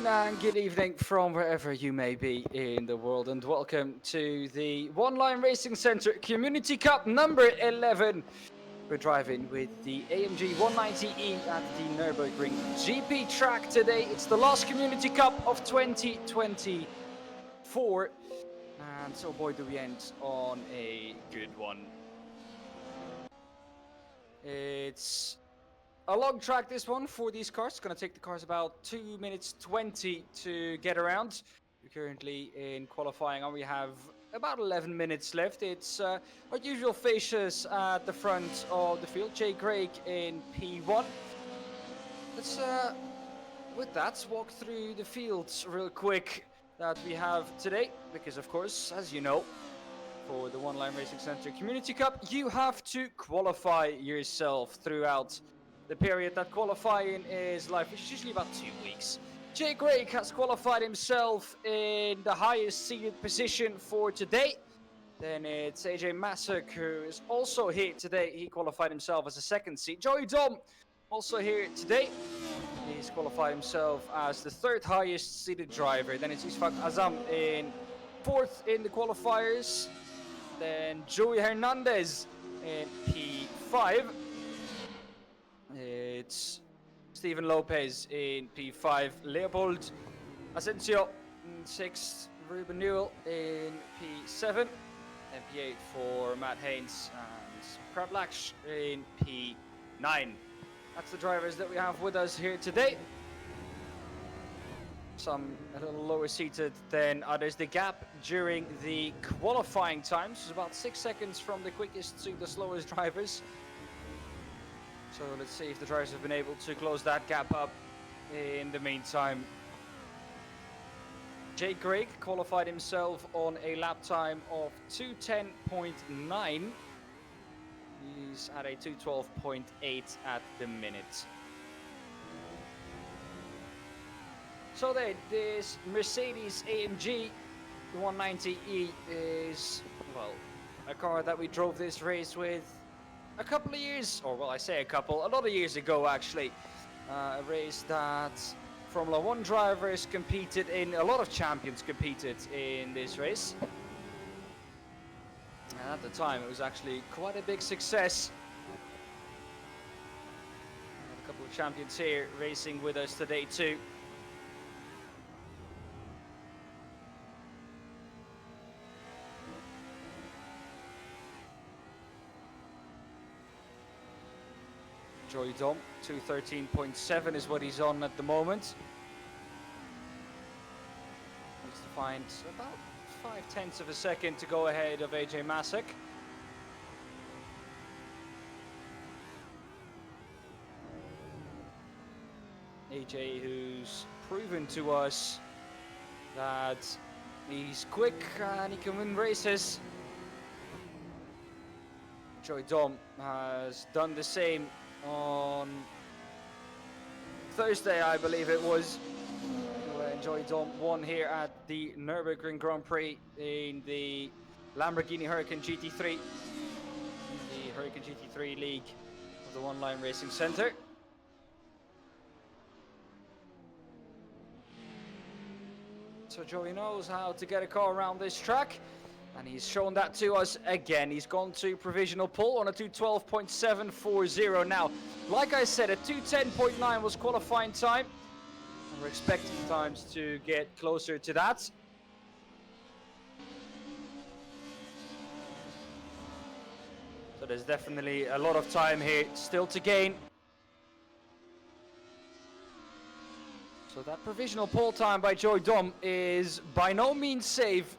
And good evening from wherever you may be in the world, and welcome to the One Line Racing Center Community Cup number 11. We're driving with the AMG 190E at the Nurburgring GP track today. It's the last Community Cup of 2024, and so boy, do we end on a good one. It's a long track, this one, for these cars. It's going to take the cars about 2 minutes 20 to get around. We're currently in qualifying and we have about 11 minutes left. It's our usual faces at the front of the field. Jay Craig in P1. Let's, with that, walk through the fields real quick that we have today. Because, of course, as you know, for the One Line Racing Center Community Cup, you have to qualify yourself throughout the period that qualifying is live, which is usually about 2 weeks. Jay Craig has qualified himself in the highest seeded position for today. Then it's AJ Masuk, who is also here today. He qualified himself as a second seed. Joey Dom, also here today. He's qualified himself as the third highest seeded driver. Then it's Isfak Azam in fourth in the qualifiers. Then Joey Hernandez in P5. It's Steven Lopez in P5. Leopold Asensio in 6th. Ruben Newell in P7. And P8 for Matt Haynes. And Crab Laksh in P9. That's the drivers that we have with us here today. Some a little lower seated than others. The gap during the qualifying times is about 6 seconds from the quickest to the slowest drivers. So let's see if the drivers have been able to close that gap up in the meantime. Jay Craig qualified himself on a lap time of 2:10.9. He's at a 2:12.8 at the minute. So then, this Mercedes AMG 190E is, well, a car that we drove this race with a couple of years, or well, I say a lot of years ago actually. A race that Formula One drivers competed in, a lot of champions competed in this race. And at the time, it was actually quite a big success. We have a couple of champions here racing with us today too. Joey Dom, 2:13.7 is what he's on at the moment. Needs to find about 0.5 of a second to go ahead of AJ Masuk. AJ, who's proven to us that he's quick and he can win races. Joey Dom has done the same on Thursday, I believe it was, when Joey Dom won here at the Nurburgring Grand Prix in the Lamborghini Huracan GT3, the Huracan GT3 League of the One Line Racing Center. So Joey knows how to get a car around this track, and he's shown that to us again. He's gone to provisional pole on a 2:12.740 now. Like I said, a 2:10.9 was qualifying time, and we're expecting times to get closer to that. So there's definitely a lot of time here still to gain. So that provisional pole time by Joey Dom is by no means safe.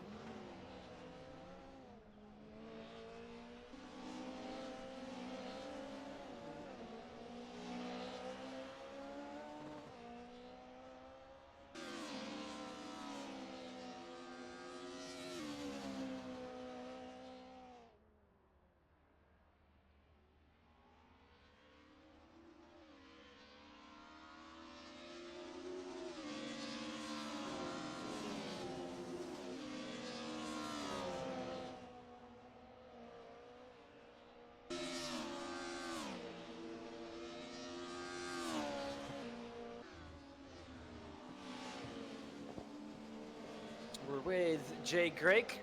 we're with Jay Greg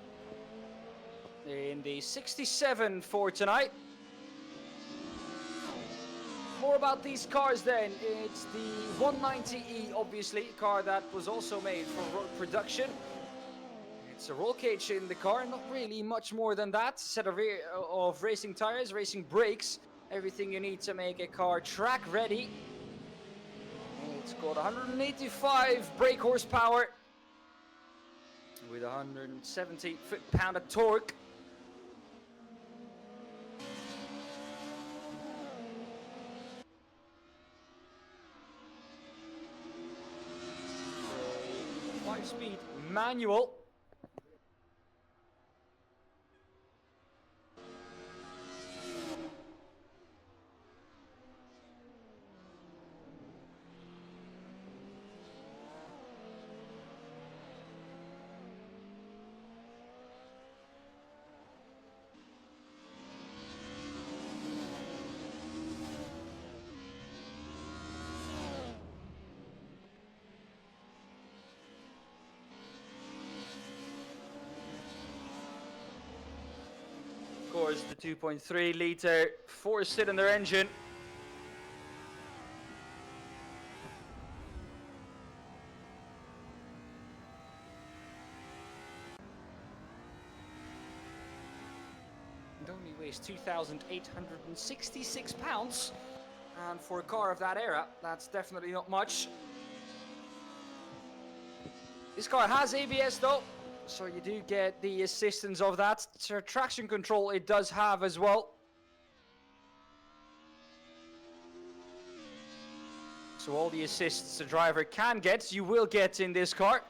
in the 67 for tonight. More about these cars then. It's the 190E, obviously, a car that was also made for road production. It's a roll cage in the car, not really much more than that. Set of racing tires, racing brakes, everything you need to make a car track ready. It's got 185 brake horsepower with 170 foot-pound of torque. A 5-speed manual. Of course, the 2.3 liter 4-cylinder engine. It only weighs 2,866 pounds. And for a car of that era, that's definitely not much. This car has ABS though, so you do get the assistance of that. Traction control it does have as well. So all the assists the driver can get, you will get in this car.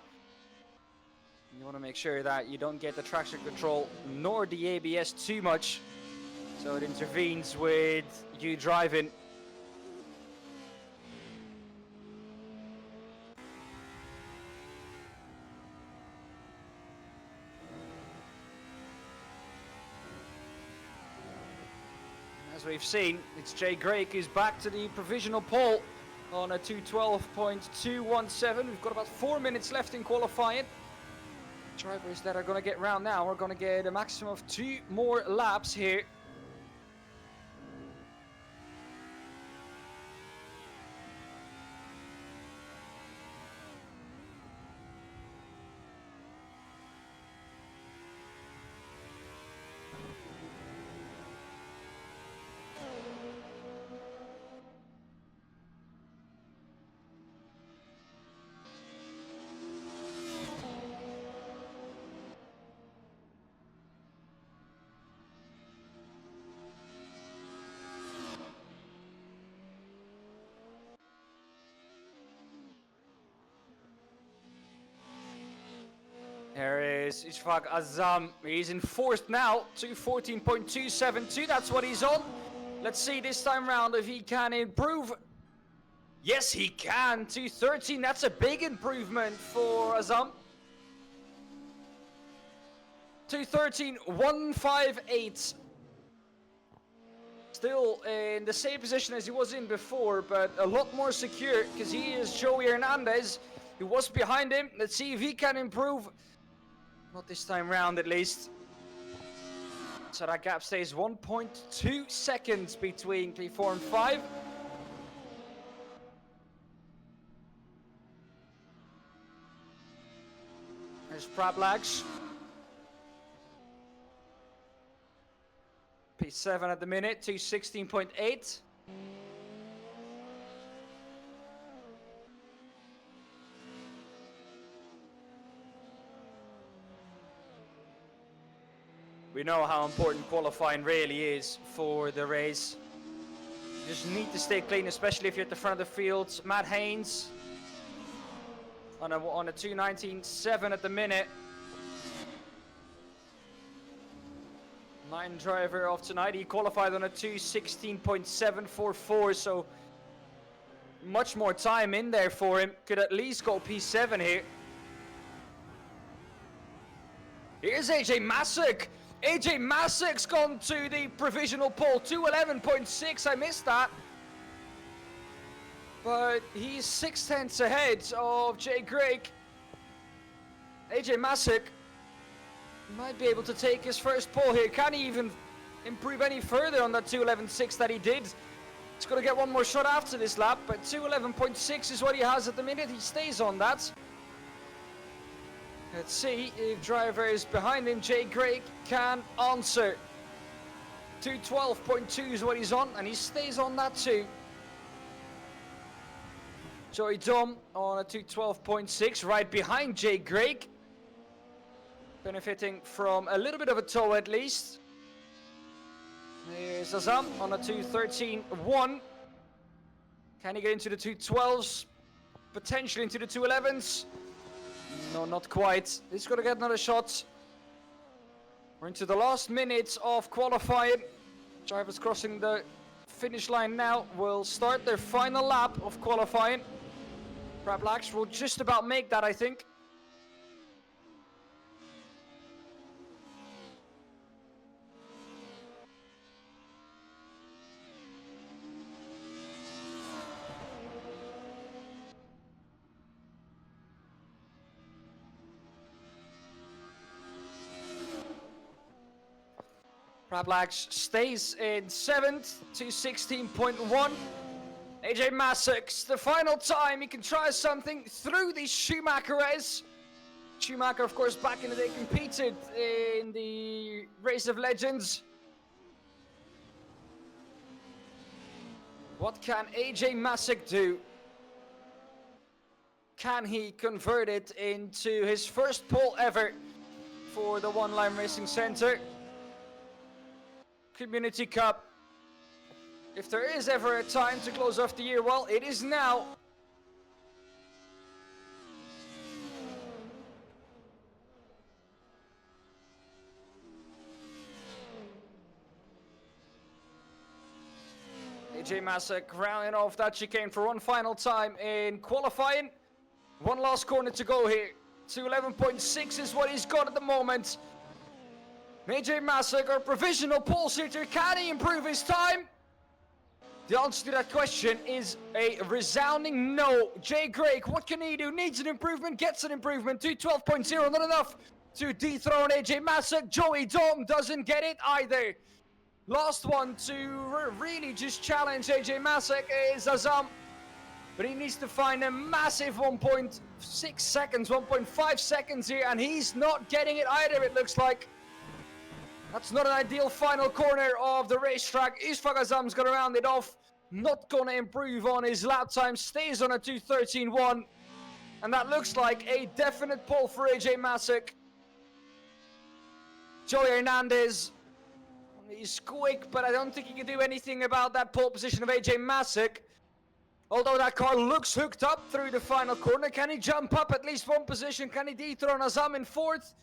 You want to make sure that you don't get the traction control nor the ABS too much, so it intervenes with you driving. As we've seen, it's Jay Greg who's back to the provisional pole on a 2:12.217. We've got about 4 minutes left in qualifying. Drivers that are going to get round now are going to get a maximum of 2 more laps here. There is Ishfaq Azam. He's in 4th now, 2:14.272. That's what he's on. Let's see this time round if he can improve. Yes, he can. 2:13. That's a big improvement for Azam. 2:13.158. Still in the same position as he was in before, but a lot more secure because he is Joey Hernandez, who was behind him. Let's see if he can improve. Not this time round, at least. So that gap stays 1.2 seconds between P4 and 5. There's Prablags. P7 at the minute, 2:16.8. We know how important qualifying really is for the race. You just need to stay clean, especially if you're at the front of the field. Matt Haynes on a 2:19.7 at the minute. 9 driver of tonight. He qualified on a 2:16.744, so much more time in there for him. Could at least go P7 here. Here's AJ Masuk. AJ Masuk's gone to the provisional pole, 2:11.6. I missed that. But he's 6 tenths ahead of Jay Greg. AJ Masick might be able to take his first pole here. Can he even improve any further on that 2:11.6 that he did? He's going to get one more shot after this lap, but 2:11.6 is what he has at the minute. He stays on that. Let's see if drivers behind him, Jay Craig, can answer. 2:12.2 is what he's on, and he stays on that too. Joey Dom on a 2:12.6, right behind Jay Craig. Benefiting from a little bit of a tow at least. Here's Azam on a 2:13.1. Can he get into the 2:12s? Potentially into the 2:11s? No, not quite. He's got to get another shot. We're into the last minutes of qualifying. Drivers crossing the finish line now will start their final lap of qualifying. Brad Blacks will just about make that, I think. Brad Blacks stays in 7th, 2:16.1. AJ Masick's the final time he can try something through the Schumacher race. Schumacher, of course, back in the day competed in the Race of Legends. What can AJ Masick do? Can he convert it into his first pole ever for the One Line Racing Center? Community Cup. If there is ever a time to close off the year, well, it is now. AJ Masick rounding off that chicane for one final time in qualifying. One last corner to go here. 2:11.6 is what he's got at the moment. AJ Masick, our provisional pole sitter, can he improve his time? The answer to that question is a resounding no. Jay Craig, what can he do? Needs an improvement, gets an improvement. 2:12.0, not enough to dethrone AJ Masick. Joey Dom doesn't get it either. Last one to really just challenge AJ Masick is Azam. But he needs to find a massive 1.6 seconds, 1.5 seconds here, and he's not getting it either, it looks like. That's not an ideal final corner of the racetrack. Ishfaq Azam's going to round it off. Not going to improve on his lap time. Stays on a 2:13.1. And that looks like a definite pole for AJ Masick. Joey Hernandez. He's quick, but I don't think he can do anything about that pole position of AJ Masick. Although that car looks hooked up through the final corner. Can he jump up at least one position? Can he dethrone Azam in 4th?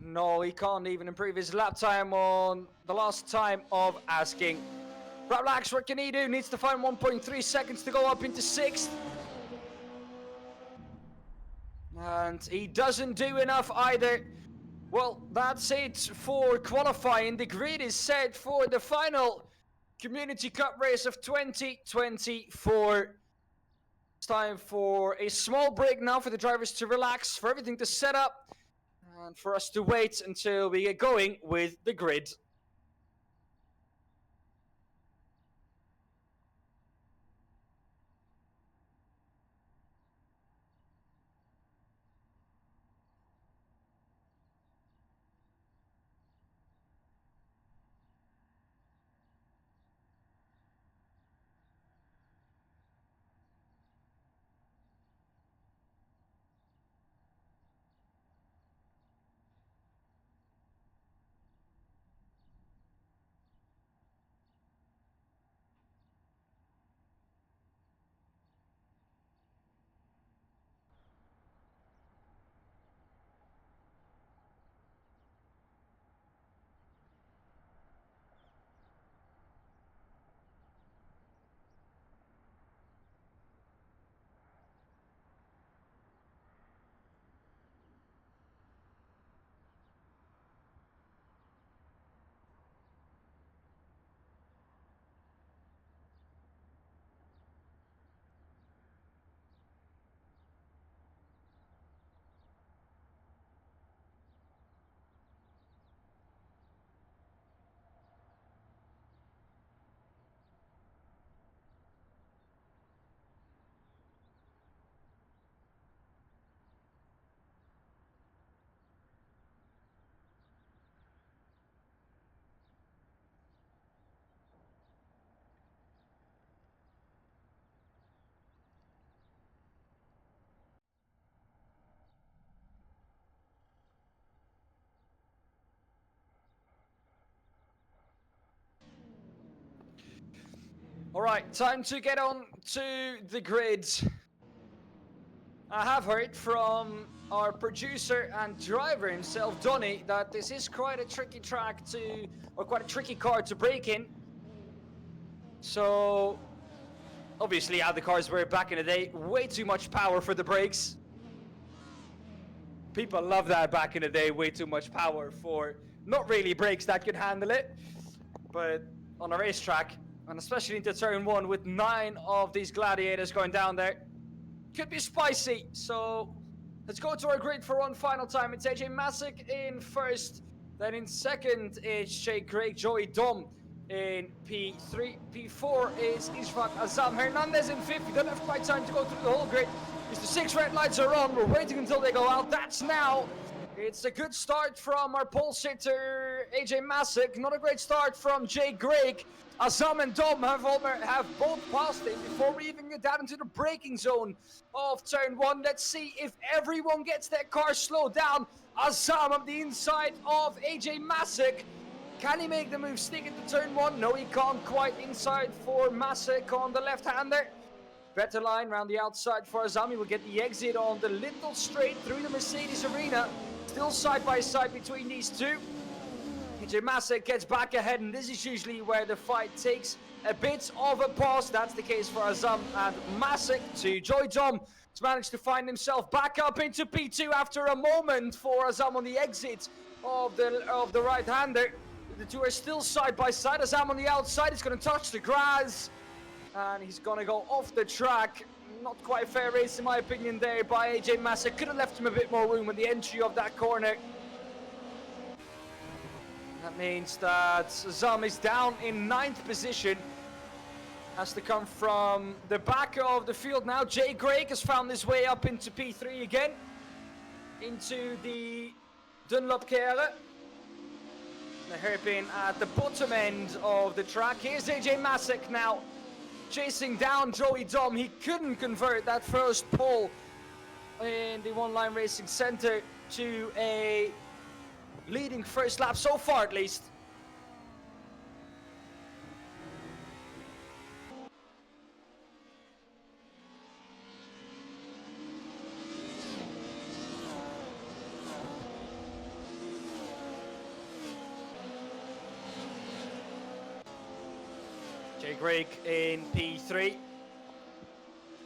No, he can't even improve his lap time on the last time of asking. Brad Blacks, what can he do? Needs to find 1.3 seconds to go up into 6th. And he doesn't do enough either. Well, that's it for qualifying. The grid is set for the final Community Cup race of 2024. It's time for a small break now for the drivers to relax, for everything to set up, and for us to wait until we get going with the grid. All right, time to get on to the grid. I have heard from our producer and driver himself, Donny, that this is quite a tricky track to, or quite a tricky car to break in. So, obviously how the cars were back in the day, way too much power for the brakes. People love that back in the day, way too much power for not really brakes that could handle it. But on a racetrack, and especially into turn 1 with 9 of these gladiators going down there, could be spicy. So let's go to our grid for one final time. It's AJ Masick in first, then in second is Jake Craig, Joey Dom in P3. P4 is Ishfaq Azam Hernandez in fifth. We don't have quite time to go through the whole grid. The 6 red lights are on. We're waiting until they go out. That's now. It's a good start from our pole sitter AJ Masick. Not a great start from Jay Greg. Azam and Dom have both passed him before we even get down into the braking zone of turn 1. Let's see if everyone gets their car slowed down. Azam on the inside of AJ Masick. Can he make the move stick into turn 1? No, he can't quite. Inside for Masick on the left-hander. Better line around the outside for Azam. He will get the exit on the Lindell straight through the Mercedes arena. Still side by side between these two. AJ Masick gets back ahead, and this is usually where the fight takes a bit of a pause. That's the case for Azam and Masick to Joy Dom. He's managed to find himself back up into P2 after a moment for Azam on the exit of the right-hander. The two are still side by side. Azam on the outside is going to touch the grass. And he's going to go off the track. Not quite fair race in my opinion there by AJ Masick. Could have left him a bit more room in the entry of that corner. That means that Azam is down in 9th position. Has to come from the back of the field now. Jay Greg has found his way up into P3 again. Into the Dunlop Kere. The hairpin at the bottom end of the track. Here's AJ Masick now. Chasing down Joey Dom. He couldn't convert that first pole in the One Line Racing Center to a leading first lap so far, at least. Jay Greg in P3.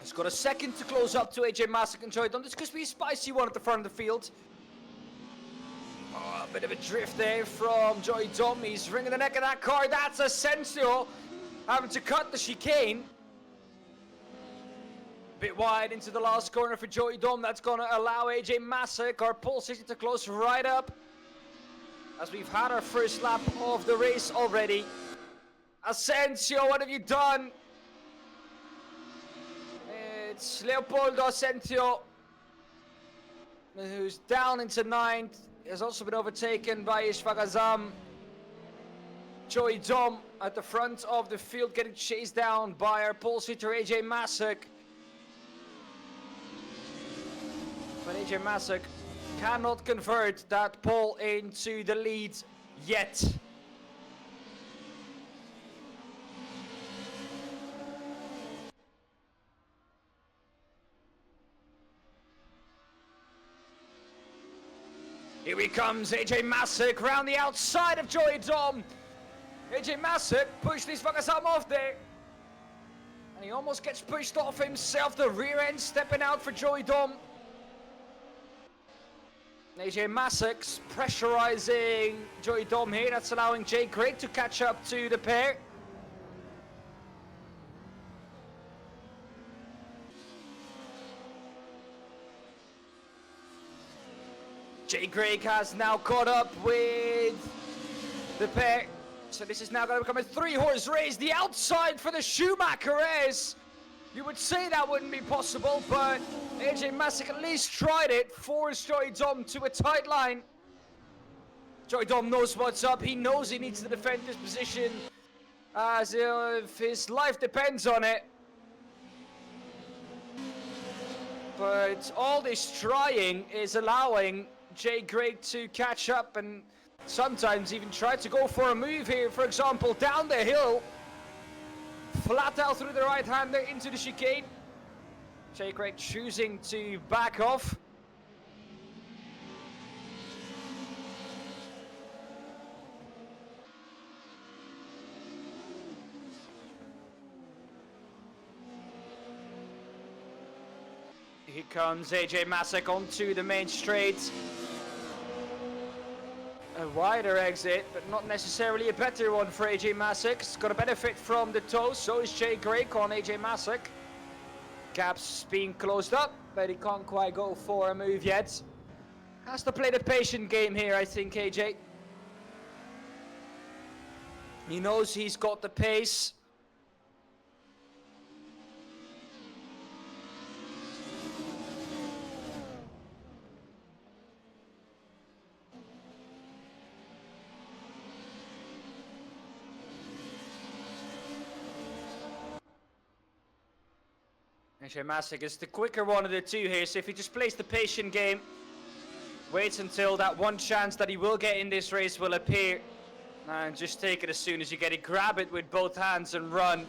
He's got a second to close up to AJ Masick and Joy Dom. This could be a spicy one at the front of the field. Oh, a bit of a drift there from Joy Dom. He's wringing the neck of that car. That's Asensio having to cut the chicane. Bit wide into the last corner for Joy Dom. That's going to allow AJ Masick, our pole sitter, to close right up. As we've had our first lap of the race already. Asensio, what have you done? It's Leopoldo Asensio, who's down into 9th. Has also been overtaken by Ishfaq Azam. Joey Dom at the front of the field, getting chased down by our pole sitter AJ Masick. But AJ Masick cannot convert that pole into the lead yet. Here he comes, AJ Masick round the outside of Joey Dom. AJ Masick pushed Ishfaq Azam off there. And he almost gets pushed off himself. The rear end stepping out for Joey Dom. AJ Masick's pressurizing Joey Dom here. That's allowing Jay Craig to catch up to the pair. Jay Craig has now caught up with the pair. So this is now going to become a 3-horse race. The outside for the Schumacher is. You would say that wouldn't be possible, but AJ Masick at least tried it. Forced Joey Dom to a tight line. Joey Dom knows what's up. He knows he needs to defend his position as if his life depends on it. But all this trying is allowing Jay Craig to catch up and sometimes even try to go for a move here. For example, down the hill flat out through the right-hander into the chicane. Jay Craig choosing to back off. Here comes AJ Masek onto the main straight. A wider exit, but not necessarily a better one for AJ Masek. He's got to benefit from the toes, so is Jay Craig on AJ Masek. Gaps being closed up, but he can't quite go for a move yet. Has to play the patient game here, I think, AJ. He knows he's got the pace. AJ Masek is the quicker one of the two here, so if he just plays the patient game, waits until that one chance that he will get in this race will appear, and just take it as soon as you get it, grab it with both hands and run.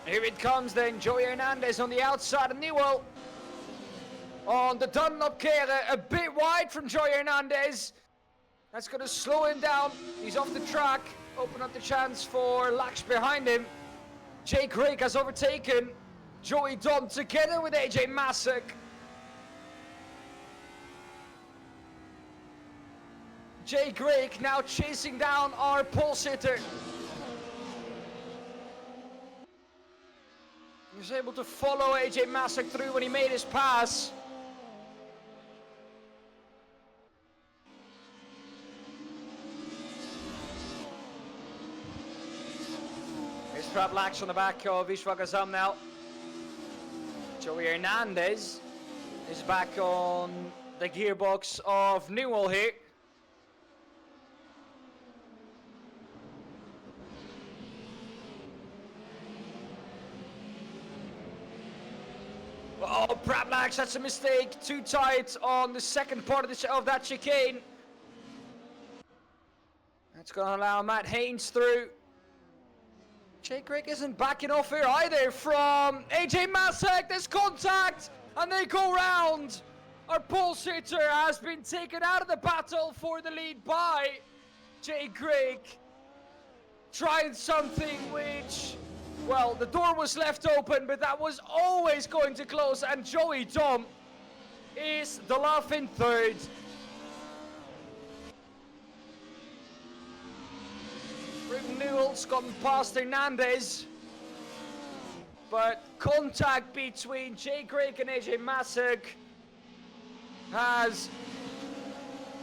Here it comes then, Joey Hernandez on the outside of Newell. On the Dunlop Kere, a bit wide from Joey Hernandez. That's going to slow him down. He's off the track. Open up the chance for laps behind him. Jay Craig has overtaken Joey Dom together with AJ Masek. Jay Craig now chasing down our pole sitter. He was able to follow AJ Masek through when he made his pass. Here's Pratt Lax on the back of Ishwak Azam now. Joey Hernandez is back on the gearbox of Newell here. Oh, Prablax, that's a mistake. Too tight on the second part of that chicane. That's going to allow Matt Haynes through. Jay Craig isn't backing off here either from AJ Masek. There's contact, and they go round. Our pole sitter has been taken out of the battle for the lead by Jay Craig. Trying something which... well, the door was left open, but that was always going to close, and Joey Dom is the laughing third. Brim Newell's gotten past Hernandez, but contact between Jay Craig and AJ Masek has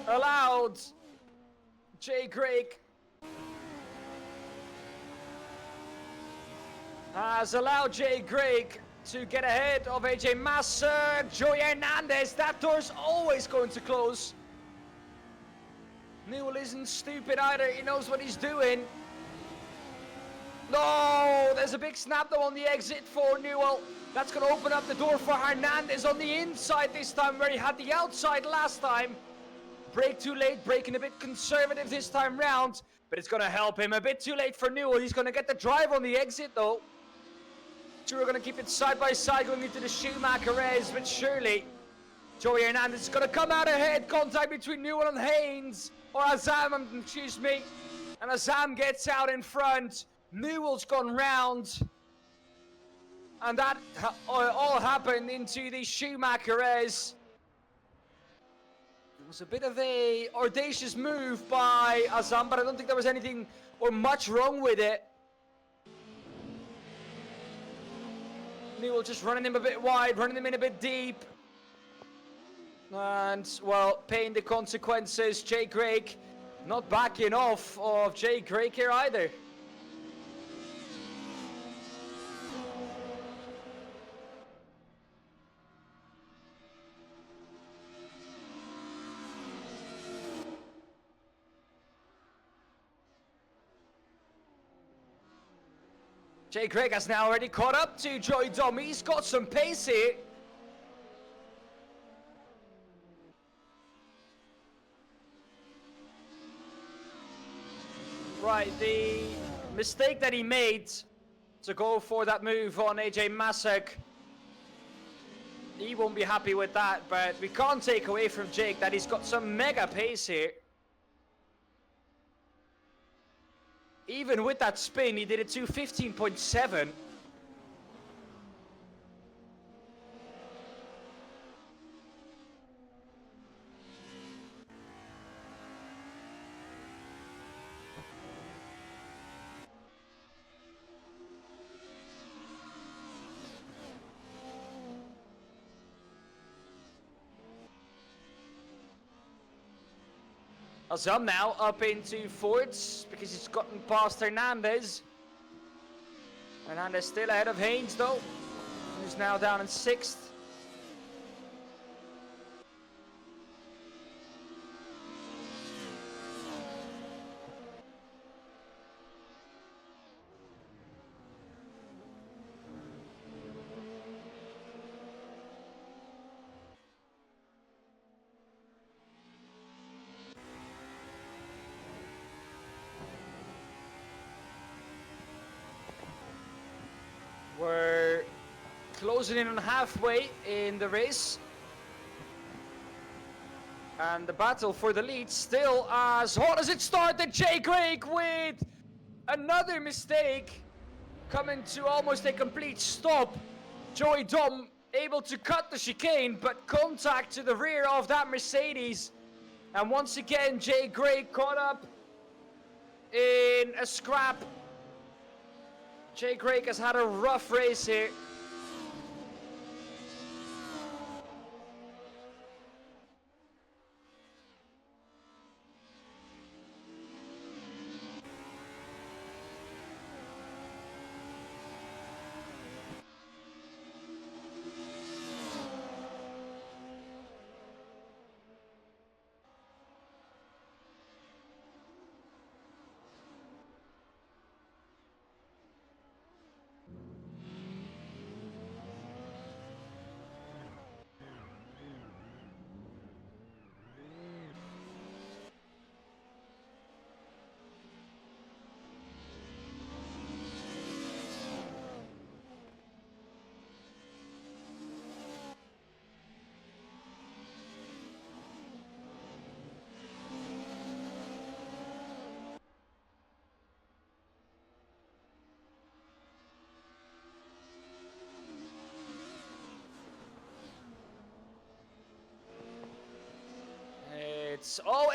allowed Jay Craig to get ahead of AJ Masek. Joey Hernandez, that door's always going to close. Newell isn't stupid either, he knows what he's doing. No, there's a big snap though on the exit for Newell. That's going to open up the door for Hernandez on the inside this time, where he had the outside last time. Brake too late, braking a bit conservative this time round, but it's going to help him. A bit too late for Newell. He's going to get the drive on the exit though. We're going to keep it side by side going into the Schumacher race, but surely Joey Hernandez is going to come out ahead. Contact between Newell and Haynes, or Azam, excuse me, and Azam gets out in front. Newell's gone round, and that all happened into the Schumacher race. It was a bit of a audacious move by Azam, but I don't think there was anything or much wrong with it. Newell just running him a bit wide, running him in a bit deep. And, well, paying the consequences. Jay Craig not backing off of Jay Craig here either. Jay Craig has now already caught up to Joey Dom. He's got some pace here. Right, the mistake that he made to go for that move on AJ Masek, he won't be happy with that, but we can't take away from Jake that he's got some mega pace here. Even with that spin, he did it to 15.7. Azam now up into fourth because he's gotten past Hernandez. Hernandez still ahead of Haynes though, who's now down in sixth. We're closing in on halfway in the race. And the battle for the lead still as hot as it started. Jay Craig with another mistake, coming to almost a complete stop. Joey Dom able to cut the chicane, but contact to the rear of that Mercedes. And once again, Jay Craig caught up in a scrap. Jay Craig has had a rough race here.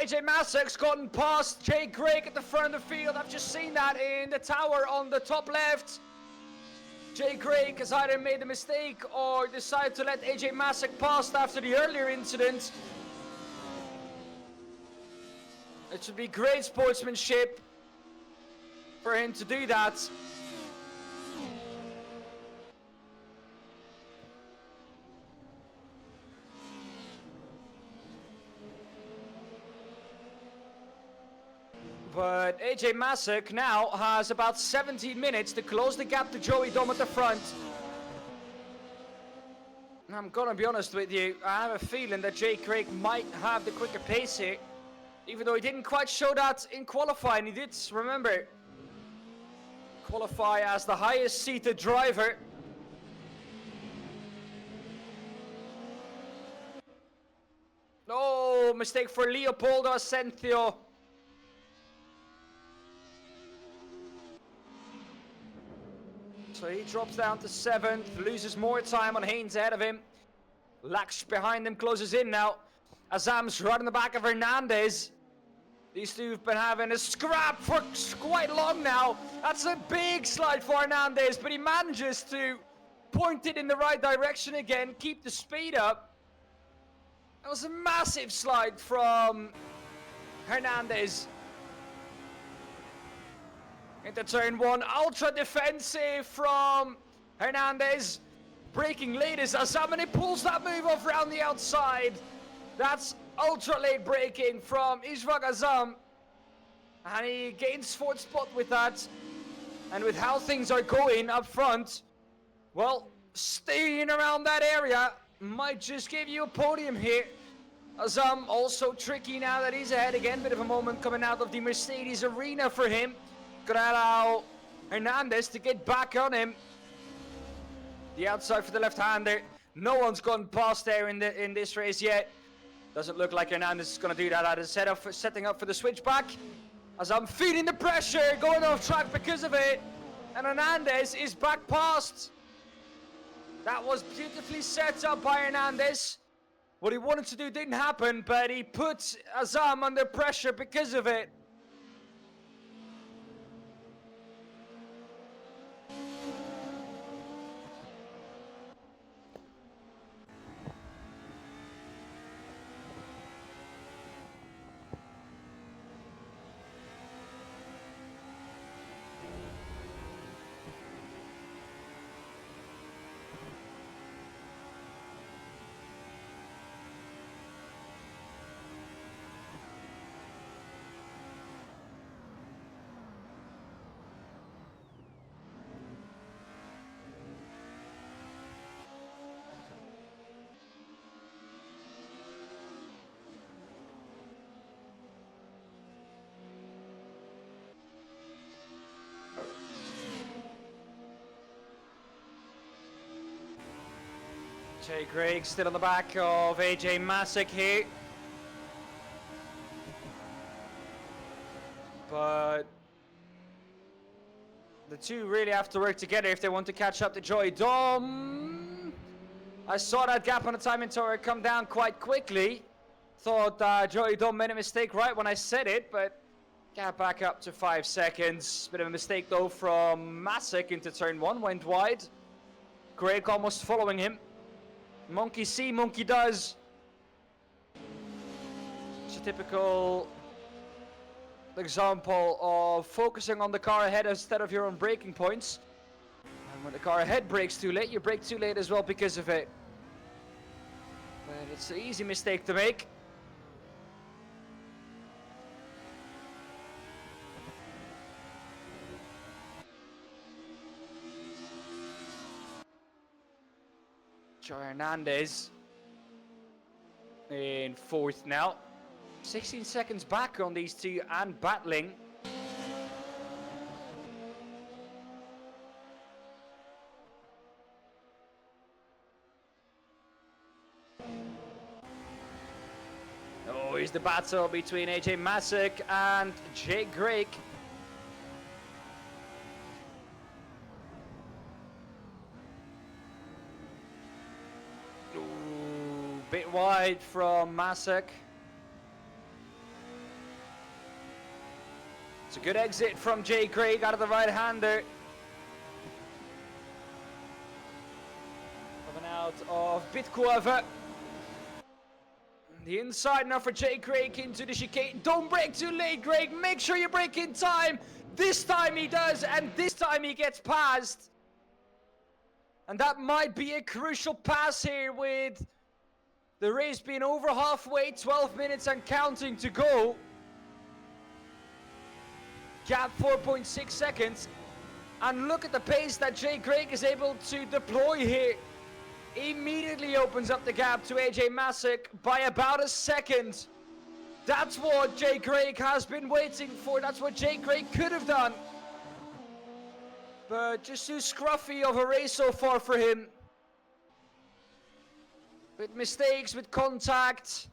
AJ Masek's gotten past Jay Craig at the front of the field. I've just seen that in the tower on the top left. Jay Craig has either made a mistake or decided to let AJ Masek pass after the earlier incident. It should be great sportsmanship for him to do that. But AJ Masek now has about 17 minutes to close the gap to Joey Dom at the front. And I'm gonna be honest with you, I have a feeling that Jay Craig might have the quicker pace here. Even though he didn't quite show that in qualifying, he did, remember, qualify as the highest seated driver. No, mistake for Leopoldo Asencio. So he drops down to 7th, loses more time on Haynes ahead of him. Lax behind him, closes in now. Azam's right in the back of Hernandez. These two have been having a scrap for quite long now. That's a big slide for Hernandez, but he manages to point it in the right direction again, keep the speed up. That was a massive slide from Hernandez. Into turn 1, ultra defensive from Hernandez. Braking late is Azam, and he pulls that move off around the outside. That's ultra late braking from Ishfaq Azam. And he gains 4th spot with that. And with how things are going up front, well, staying around that area might just give you a podium here. Azam also tricky now that he's ahead again. Bit of a moment coming out of the Mercedes arena for him. Gonna allow Hernandez to get back on him. The outside for the left-hander. No one's gone past there in this race yet. Doesn't look like Hernandez is gonna do that out of setting up for the switchback. Azam feeding the pressure, going off track because of it. And Hernandez is back past. That was beautifully set up by Hernandez. What he wanted to do didn't happen, but he put Azam under pressure because of it. Jay Grigg still on the back of AJ Masick here. But the two really have to work together if they want to catch up to Joey Dom. I saw that gap on the timing tower come down quite quickly. Thought Joey Dom made a mistake right when I said it, but gap back up to 5 seconds. Bit of a mistake though from Masick into turn 1, went wide. Grigg almost following him. Monkey see, monkey does. It's a typical example of focusing on the car ahead instead of your own braking points. And when the car ahead brakes too late, you brake too late as well because of it. But it's an easy mistake to make. Joe Hernandez in 4th now. 16 seconds back on these two and battling. Oh, here's the battle between AJ Masick and Jay Grigg. Bit wide from Masick. It's a good exit from Jay Grigg out of the right-hander. Coming out of Bitcover. The inside now for Jay Grigg into the chicane. Don't brake too late, Grigg. Make sure you brake in time. This time he does, and this time he gets past. And that might be a crucial pass here with the race being over halfway, 12 minutes and counting to go. Gap 4.6 seconds. And look at the pace that Jay Grigg is able to deploy here. Immediately opens up the gap to AJ Masick by about a second. That's what Jay Grigg has been waiting for. That's what Jay Grigg could have done. But just too scruffy of a race so far for him. With mistakes, with contact.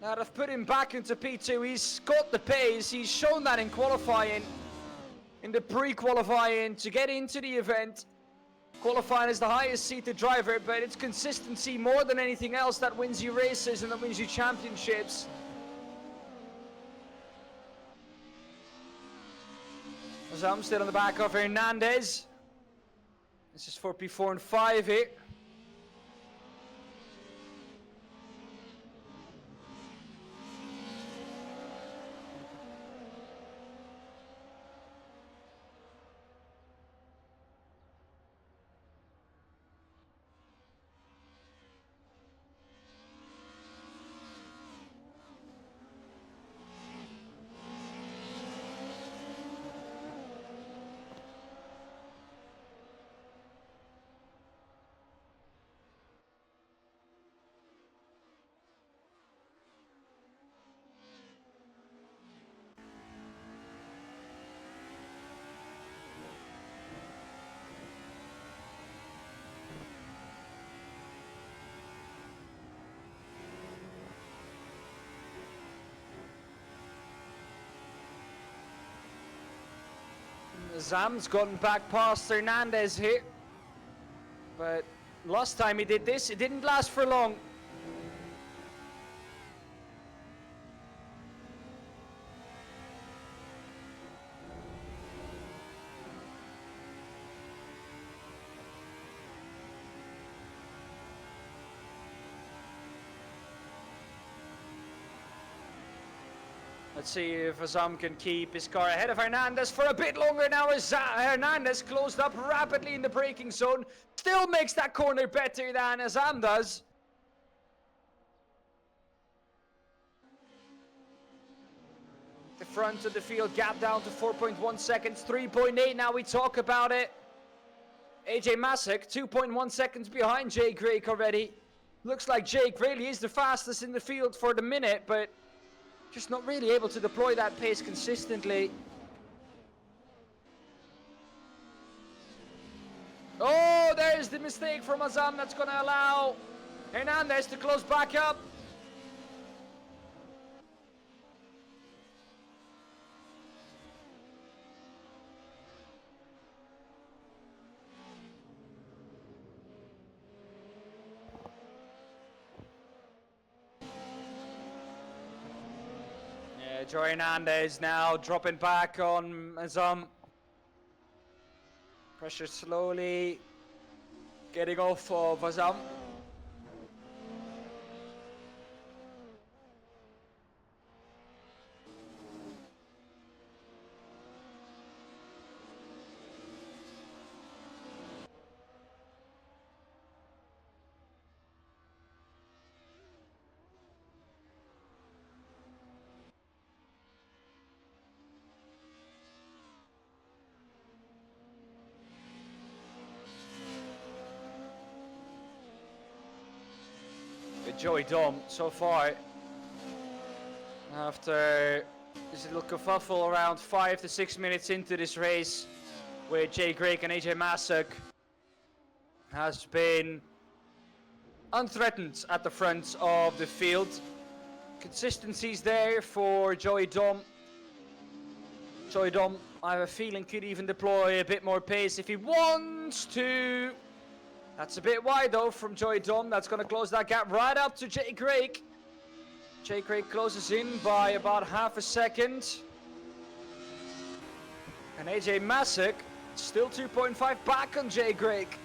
Now they've put him back into P2. He's got the pace. He's shown that in qualifying. In the pre-qualifying to get into the event. Qualifying is the highest seated driver, but it's consistency more than anything else that wins you races and that wins you championships. Azam still on the back of Hernandez. This is for P4 and 5 here. Zam's gotten back past Hernandez here. But last time he did this, it didn't last for long. Let's see if Azam can keep his car ahead of Hernandez for a bit longer now as Hernandez closed up rapidly in the braking zone. Still makes that corner better than Azam does. The front of the field gap down to 4.1 seconds, 3.8 now we talk about it. AJ Masek 2.1 seconds behind Jake Rake already. Looks like Jake really is the fastest in the field for the minute, but just not really able to deploy that pace consistently. Oh, there's the mistake from Azam that's going to allow Hernandez to close back up. Joe Hernandez now dropping back on Azam. Pressure slowly getting off of Azam. Joey Dom so far, after this little kerfuffle around 5 to 6 minutes into this race with Jake Rake and AJ Masek, has been unthreatened at the front of the field. Consistency's there for Joey Dom. Joey Dom, I have a feeling, could even deploy a bit more pace if he wants to. That's a bit wide though from Joey Dom. That's going to close that gap right up to Jake Rake. Jake Rake closes in by about half a second. And AJ Masek still 2.5 back on Jake Rake.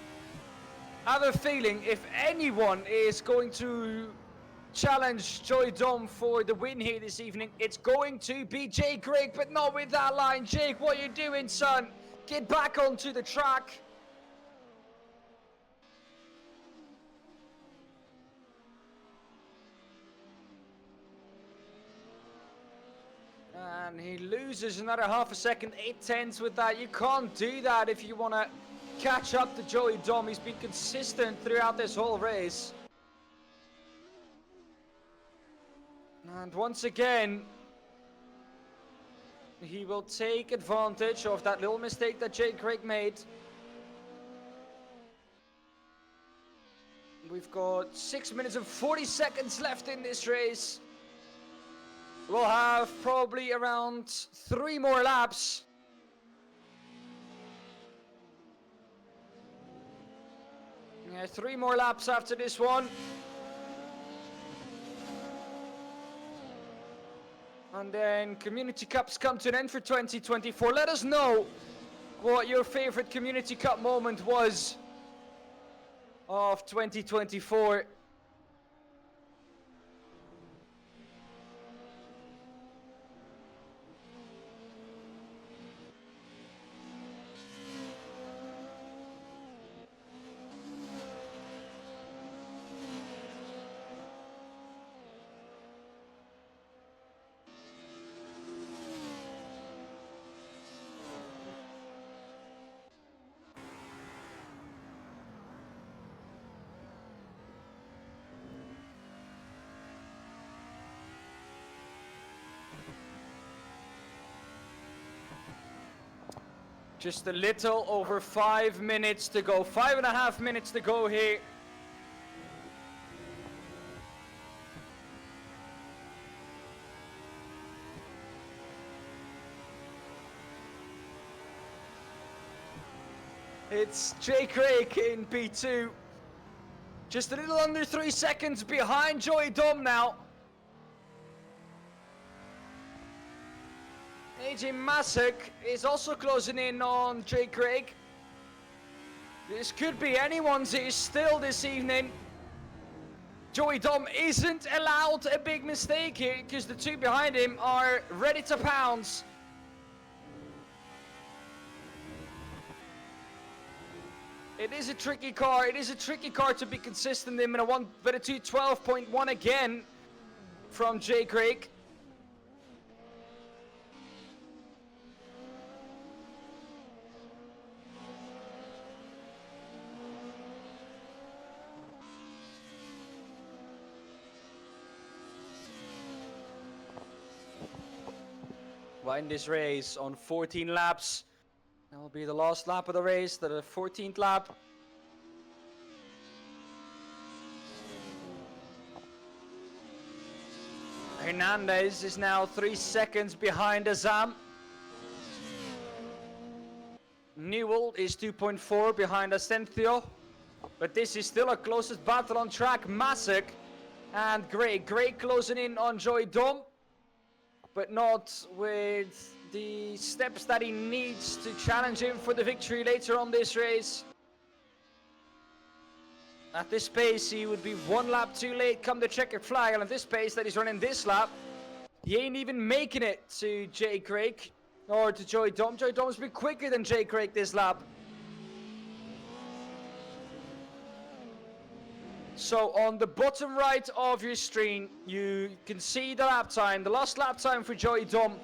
I have a feeling if anyone is going to challenge Joey Dom for the win here this evening, it's going to be Jake Rake, but not with that line. Jake, what are you doing, son? Get back onto the track. And he loses another half a second, 8/10 with that. You can't do that if you want to catch up to Joey Dom. He's been consistent throughout this whole race. And once again, he will take advantage of that little mistake that Jake Rake made. We've got 6 minutes and 40 seconds left in this race. We'll have probably around 3 more laps. Yeah, 3 more laps after this one. And then Community Cups come to an end for 2024. Let us know what your favorite Community Cup moment was of 2024. Just a little over 5 minutes to go. 5.5 minutes to go here. It's Jay Craig in P2. Just a little under 3 seconds behind Joey Dom now. AJ Masek is also closing in on Jay Craig. This could be anyone's still this evening. Joey Dom isn't allowed a big mistake here because the two behind him are ready to pounce. It is a tricky car. It is a tricky car to be consistent in a 2:12.1 again from Jay Craig. Well, in this race on 14 laps. That will be the last lap of the race, the 14th lap. Hernandez is now 3 seconds behind Azam. Newell is 2.4 behind Asencio. But this is still a closest battle on track. Masek and Gray. Gray closing in on Joey Dom, but not with the steps that he needs to challenge him for the victory later on this race. At this pace, he would be 1 lap too late come the checkered flag, and at this pace that he's running this lap, he ain't even making it to Jay Craig or to Joey Dom. Joey Dom's been quicker than Jay Craig this lap. So on the bottom right of your screen, you can see the lap time. The last lap time for Joey Dom,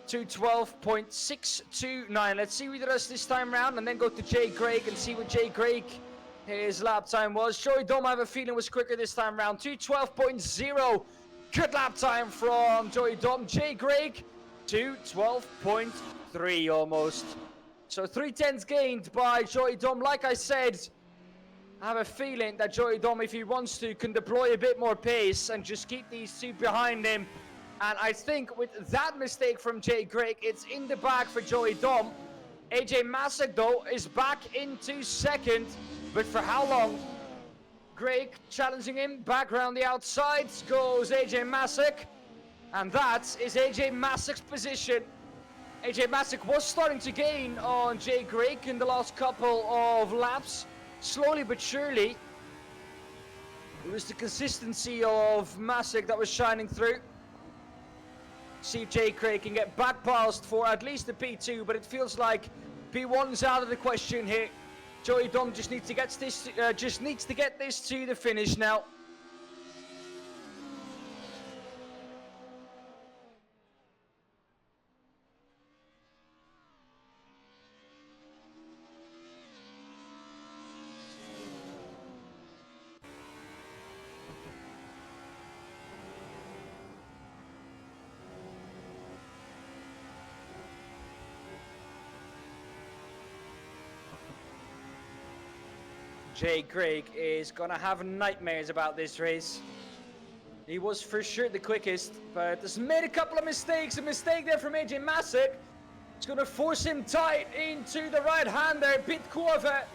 2:12.629. Let's see what he does this time round, and then go to Jay Craig and see what Jay Craig, his lap time was. Joey Dom, I have a feeling, was quicker this time round. 2:12.0. Good lap time from Joey Dom. Jay Craig, 2:12.3 almost. So 3/10 gained by Joey Dom. Like I said, I have a feeling that Joey Dom, if he wants to, can deploy a bit more pace and just keep these two behind him. And I think with that mistake from Jay Craig, it's in the bag for Joey Dom. AJ Masek, though, is back into second. But for how long? Craig challenging him. Back around the outside goes AJ Masek. And that is AJ Masek's position. AJ Masek was starting to gain on Jay Craig in the last couple of laps. Slowly but surely. It was the consistency of Masek that was shining through. See if Jay Craig can get back past for at least the P2, but it feels like P1's out of the question here. Joey Dom just needs to get this to the finish now. Jay Craig is gonna have nightmares about this race. He was for sure the quickest, but has made a couple of mistakes. A mistake there from AJ Masek. It's gonna force him tight into the right hand there, bit kurve.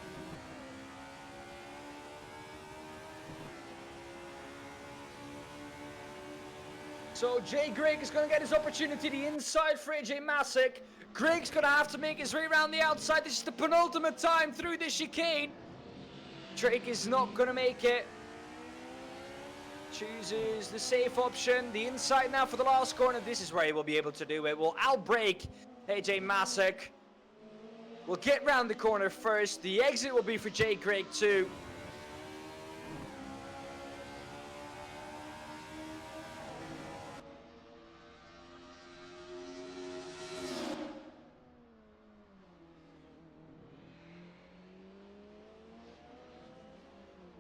So Jay Craig is gonna get his opportunity, the inside for AJ Masek. Craig's gonna have to make his way around the outside. This is the penultimate time through this chicane. Drake is not going to make it. Chooses the safe option. The inside now for the last corner. This is where he will be able to do it. Will outbrake AJ Masek. We'll get round the corner first. The exit will be for Jay Craig too.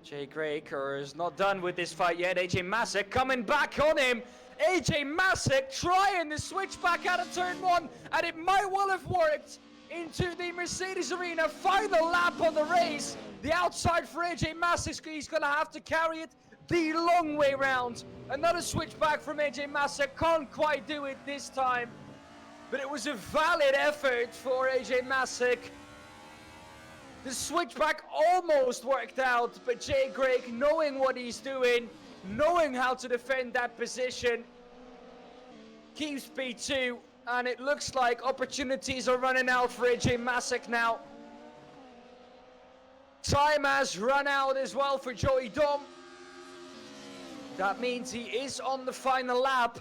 Jay Craig is not done with this fight yet. AJ Masek coming back on him. AJ Masek trying the switch back out of turn 1, and it might well have worked into the Mercedes arena. Final lap of the race. The outside for AJ Masek. He's going to have to carry it the long way round. Another switch back from AJ Masek. Can't quite do it this time, but it was a valid effort for AJ Masek. The switchback almost worked out, but Jay Greg, knowing what he's doing, knowing how to defend that position, keeps P2, and it looks like opportunities are running out for AJ Masek now. Time has run out as well for Joey Dom. That means he is on the final lap.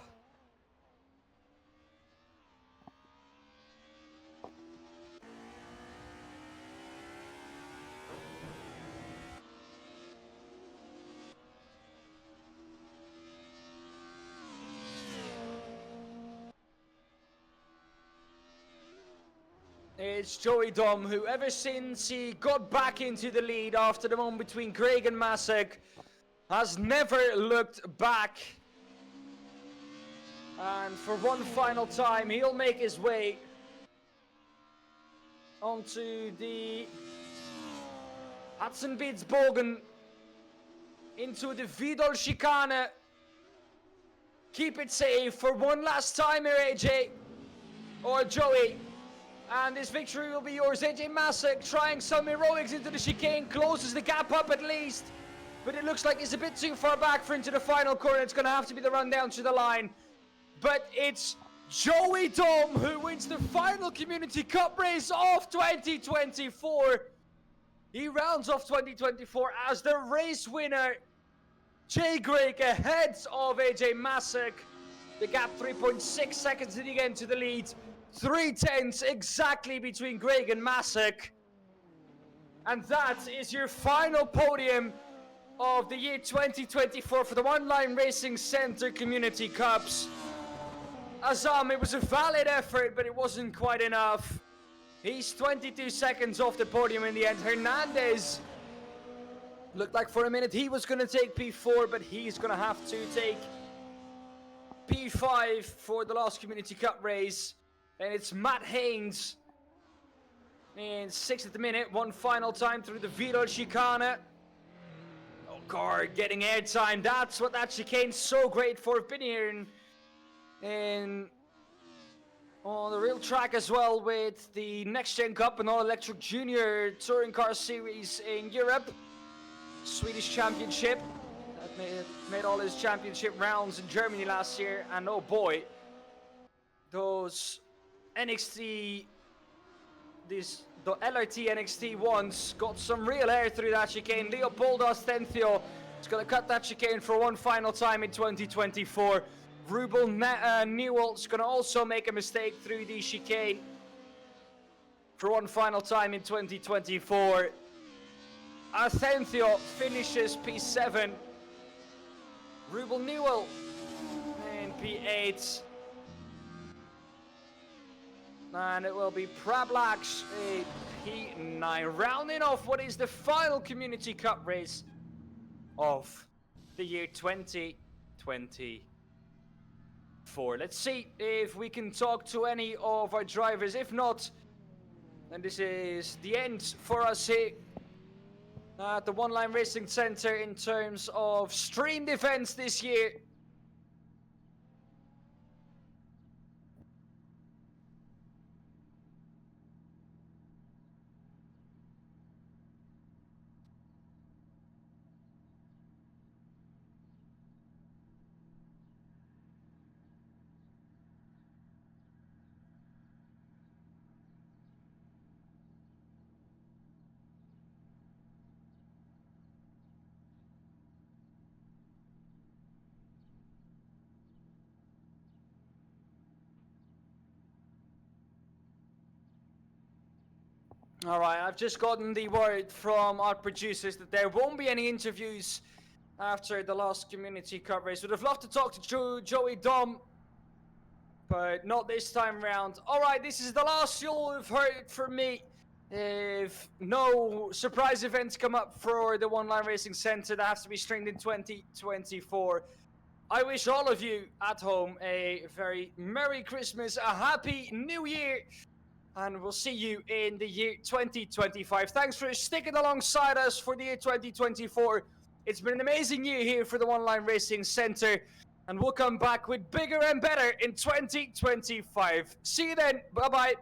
It's Joey Dom, who ever since he got back into the lead after the one between Greg and Masek, has never looked back. And for one final time, he'll make his way onto the Hatzenbidsbogen, into the Vidal chicane. Keep it safe for one last time here, AJ, or Joey. And this victory will be yours. AJ Masek trying some heroics into the chicane, closes the gap up at least. But it looks like he's a bit too far back for into the final corner. It's going to have to be the run down to the line. But it's Joey Dom who wins the final Community Cup race of 2024. He rounds off 2024 as the race winner. Jay Greg ahead of AJ Masek. The gap 3.6 seconds again to the lead. 3/10 exactly between Greg and Masek. And that is your final podium of the year 2024 for the One Line Racing Center Community Cups. Azam, it was a valid effort, but it wasn't quite enough. He's 22 seconds off the podium in the end. Hernandez looked like for a minute he was going to take P4, but he's going to have to take P5 for the last Community Cup race. And it's Matt Haynes in 6th at the minute. One final time through the Vidal chicane. Oh, car getting airtime. That's what that chicane's so great for. Been here on the real track as well with the Next Gen Cup and All Electric Junior Touring Car Series in Europe. Swedish Championship. That made all his championship rounds in Germany last year. And oh boy, those NXT, the LRT NXT ones got some real air through that chicane. Leopoldo Astencio is going to cut that chicane for one final time in 2024. Ruben Newell is going to also make a mistake through the chicane for one final time in 2024. Astencio finishes P7. Ruben Newell in P8. And it will be Prablaks P9, rounding off what is the final Community Cup race of the year 2024. Let's see if we can talk to any of our drivers. If not, then this is the end for us here at the One Line Racing Center in terms of streamed events this year. Alright, I've just gotten the word from our producers that there won't be any interviews after the last Community Cup race. Would have loved to talk to Joey Dom, but not this time round. Alright, this is the last you'll have heard from me. If no surprise events come up for the One Line Racing Center that has to be streamed in 2024. I wish all of you at home a very Merry Christmas, a Happy New Year, and we'll see you in the year 2025. Thanks for sticking alongside us for the year 2024. It's been an amazing year here for the One Line Racing Center, and we'll come back with bigger and better in 2025. See you then. Bye-bye.